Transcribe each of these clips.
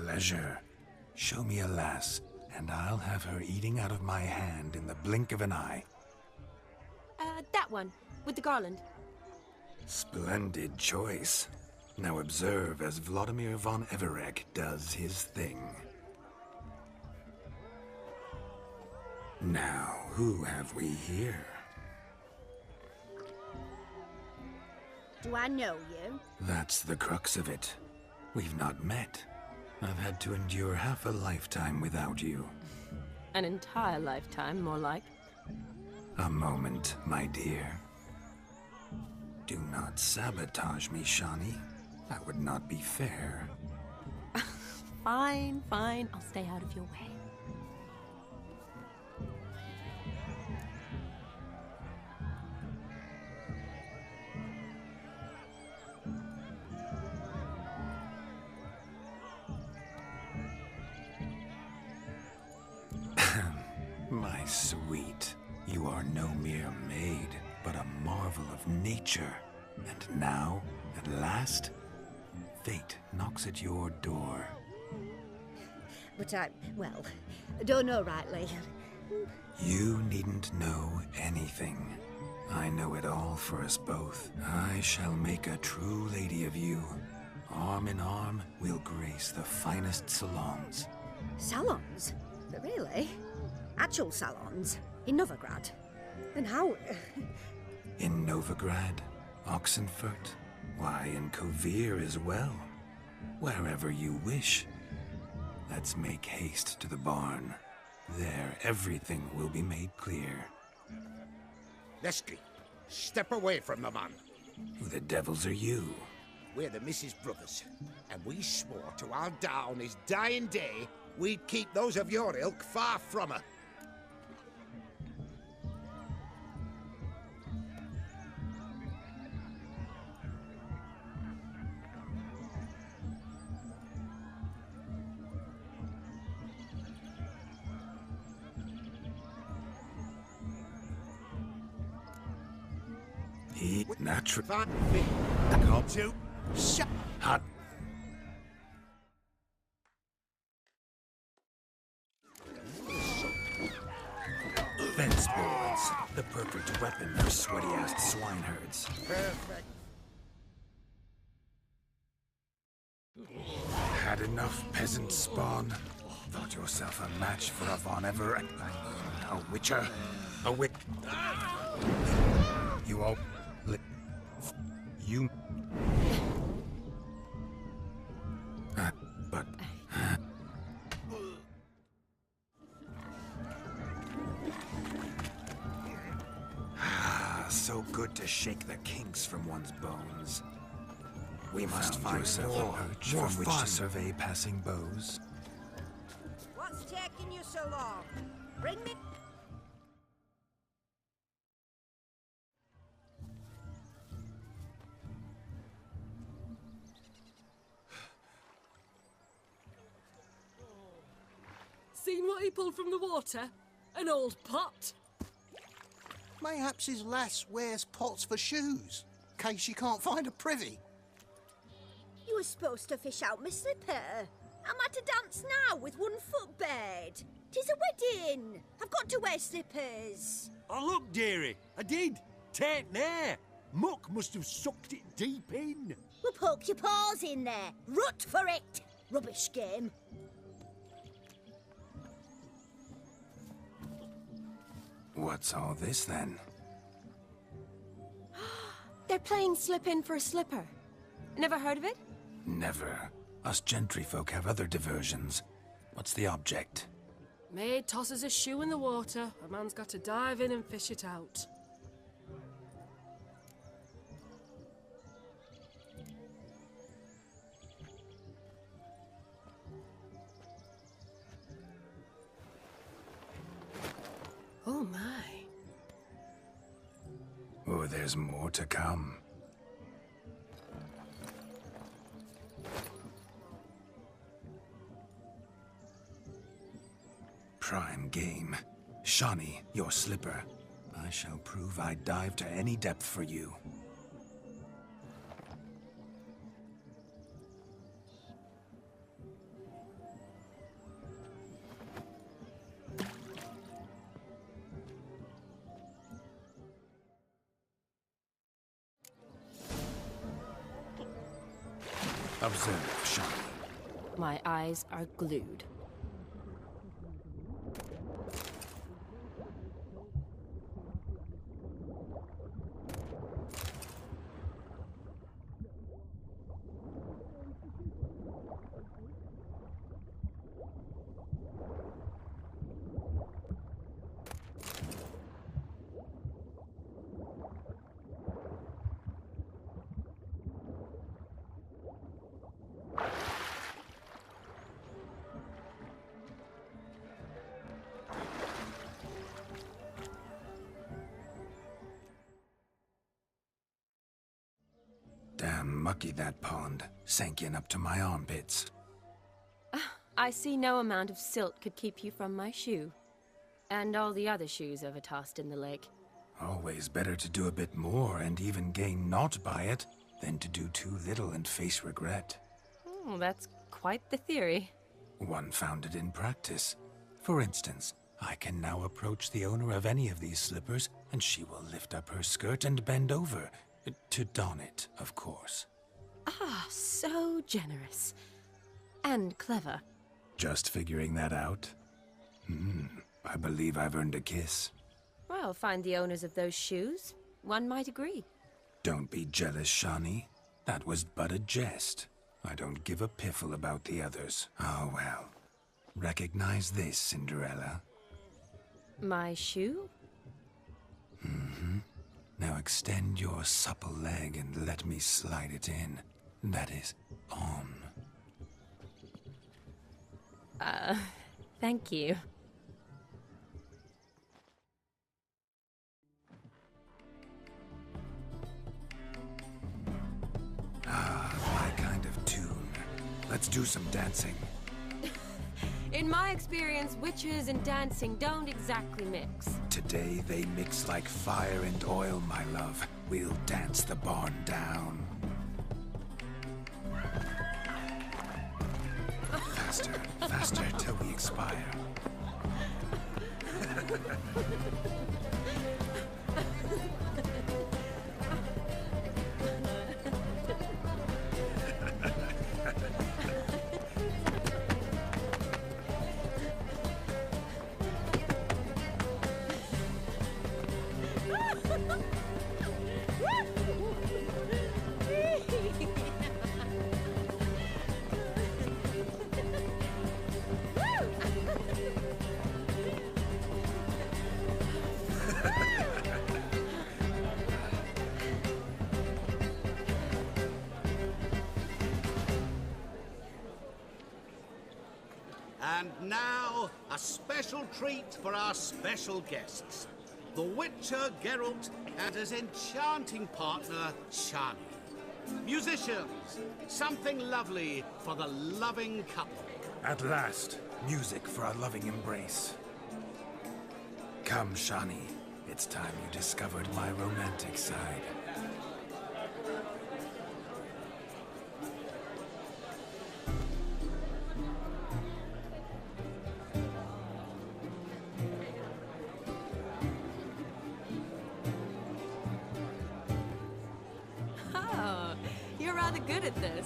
pleasure. Show me a lass, and I'll have her eating out of my hand in the blink of an eye. That one, with the garland. Splendid choice. Now observe as Vladimir von Everek does his thing. Now, who have we here? Do I know you? That's the crux of it. We've not met. I've had to endure half a lifetime without you. An entire lifetime, more like. A moment, my dear. Do not sabotage me, Shani. That would not be fair. Fine, fine. I'll stay out of your way. My sweet, you are no mere maid, but a marvel of nature. And now, at last, fate knocks at your door. But I don't know rightly. You needn't know anything. I know it all for us both. I shall make a true lady of you. Arm in arm, we'll grace the finest salons. Salons? Really? Actual salons? In Novigrad? And how... In Novigrad, Oxenfurt, why, in Kovir as well. Wherever you wish. Let's make haste to the barn. There, everything will be made clear. Lesky, step away from the man. Who the devils are you? We're the Mrs. Brothers, and we swore to our Da on his dying day we'd keep those of your ilk far from her. He naturally Come to shut. hot. Fence boards, the perfect weapon for sweaty-assed swineherds. Perfect. Had enough peasant spawn? Thought yourself a match for a Von Everett? A witcher? A wit? You all... You... but... So good to shake the kinks from one's bones. We must find yourself a perch from which to survey passing bows. What's taking you so long? Bring me... Seen what he pulled from the water? An old pot. Mayhaps his lass wears pots for shoes, in case she can't find a privy. You were supposed to fish out my slipper. I'm at a dance now with one foot bared. 'Tis a wedding. I've got to wear slippers. Oh, look, dearie, I did. Take there. Muck must have sucked it deep in. Well, poke your paws in there. Rut for it. Rubbish game. What's all this, then? They're playing slip in for a slipper. Never heard of it? Never. Us gentry folk have other diversions. What's the object? Maid tosses a shoe in the water. A man's got to dive in and fish it out. Oh my. Oh, there's more to come. Prime game. Shani, your slipper. I shall prove I'd dive to any depth for you. Observe, Shani. My eyes are glued. Damn mucky, that pond. Sank in up to my armpits. I see no amount of silt could keep you from my shoe. And all the other shoes ever tossed in the lake. Always better to do a bit more and even gain naught by it than to do too little and face regret. Oh, that's quite the theory. One founded in practice. For instance, I can now approach the owner of any of these slippers, and she will lift up her skirt and bend over. To don it, of course. Ah, so generous. And clever. Just figuring that out? I believe I've earned a kiss. Well, find the owners of those shoes. One might agree. Don't be jealous, Shani. That was but a jest. I don't give a piffle about the others. Oh, well. Recognize this, Cinderella. My shoe? Now extend your supple leg and let me slide it in. That is, on. Thank you. My kind of tune. Let's do some dancing. In my experience, witches and dancing don't exactly mix. Today they mix like fire and oil, my love. We'll dance the barn down. Faster, faster till we expire. And now, a special treat for our special guests. The Witcher Geralt and his enchanting partner, Shani. Musicians, something lovely for the loving couple. At last, music for a loving embrace. Come, Shani. It's time you discovered my romantic side. Oh, you're rather good at this.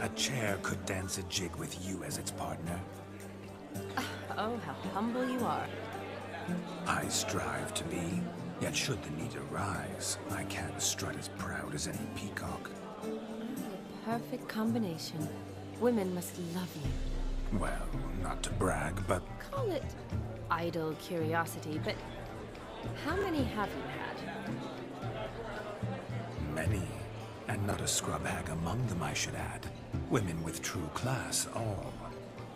A chair could dance a jig with you as its partner. Oh, how humble you are. I strive to be, yet should the need arise, I can strut as proud as any peacock. Perfect combination. Women must love you. Well, not to brag, but Call it idle curiosity, but how many have you had? many. And not a scrub hag among them, I should add. Women with true class, all.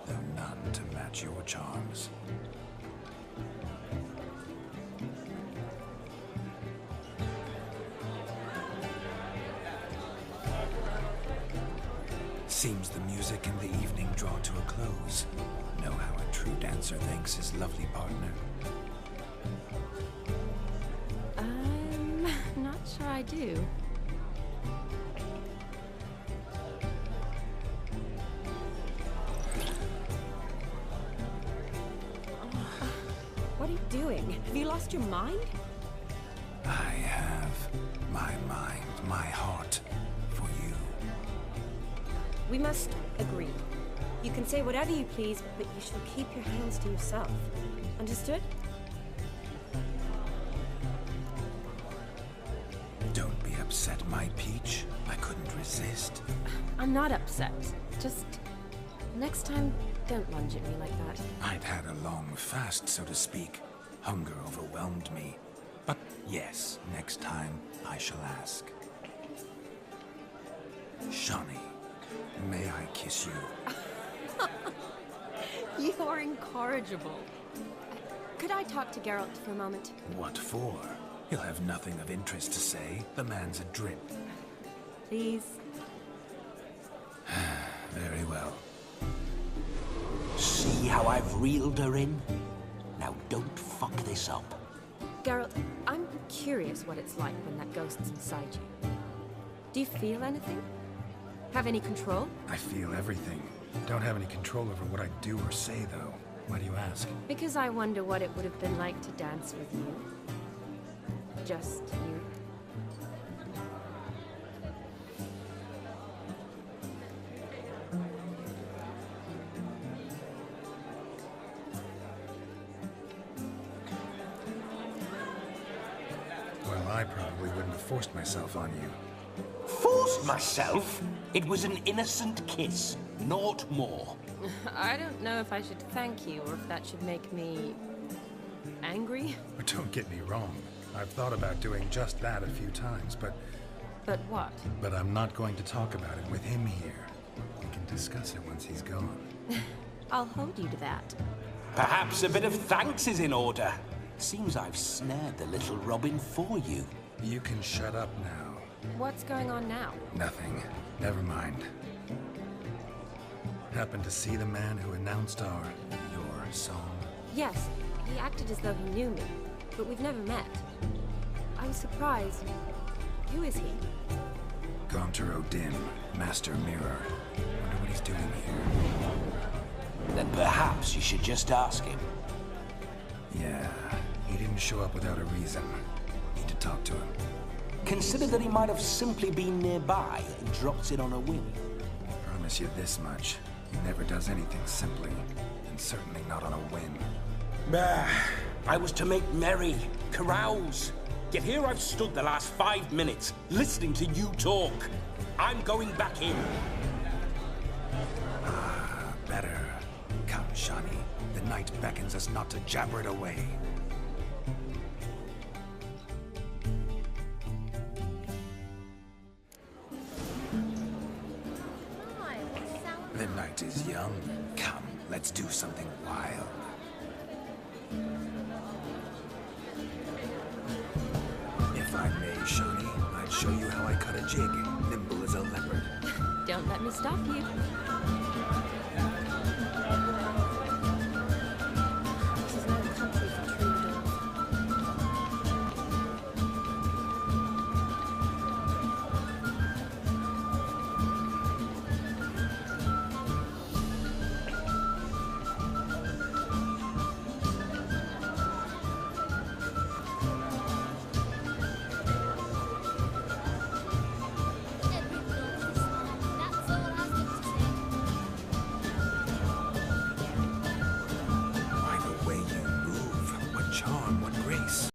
Though none to match your charms. Seems the music and the evening draw to a close. Know how a true dancer thanks his lovely partner. I do. What are you doing? Have you lost your mind? I have my mind, my heart for you. We must agree. You can say whatever you please, but you shall keep your hands to yourself. Understood? Don't be upset, my peach. I couldn't resist. I'm not upset. Just next time, don't lunge at me like that. I'd had a long fast, so to speak. Hunger overwhelmed me. But yes, next time I shall ask. Shawnee, may I kiss you? You are incorrigible. Could I talk to Geralt for a moment? What for? He'll have nothing of interest to say. The man's adrip. Please? Very well. See how I've reeled her in? Now don't fuck this up. Geralt, I'm curious what it's like when that ghost's inside you. Do you feel anything? Have any control? I feel everything. Don't have any control over what I do or say, though. Why do you ask? Because I wonder what it would have been like to dance with you. Just you. Well, I probably wouldn't have forced myself on you. Forced myself? It was an innocent kiss, naught more. I don't know if I should thank you or if that should make me angry. But don't get me wrong. I've thought about doing just that a few times, but What? But I'm not going to talk about it with him here. We can discuss it once he's gone. I'll hold you to that. Perhaps a bit of thanks is in order. Seems I've snared the little Robin for you. You can shut up now. What's going on now? Nothing. Never mind. Happened to see the man who announced your song? Yes, he acted as though he knew me, but we've never met. I was surprised. Who is he? Gaunter Odin, Master Mirror. Wonder what he's doing here. Then perhaps you should just ask him. Yeah, he didn't show up without a reason. Need to talk to him. Consider that he might have simply been nearby and dropped in on a whim. Promise you this much. He never does anything simply, and certainly not on a whim. I was to make merry, carouse. Yet here I've stood the last 5 minutes, listening to you talk. I'm going back in. Better. Come, Shawnee. The night beckons us not to jabber it away. The night is young. Come, let's do something wild. If I may, Shawnee, I'd show you how I cut a jig, nimble as a leopard. Don't let me stop you.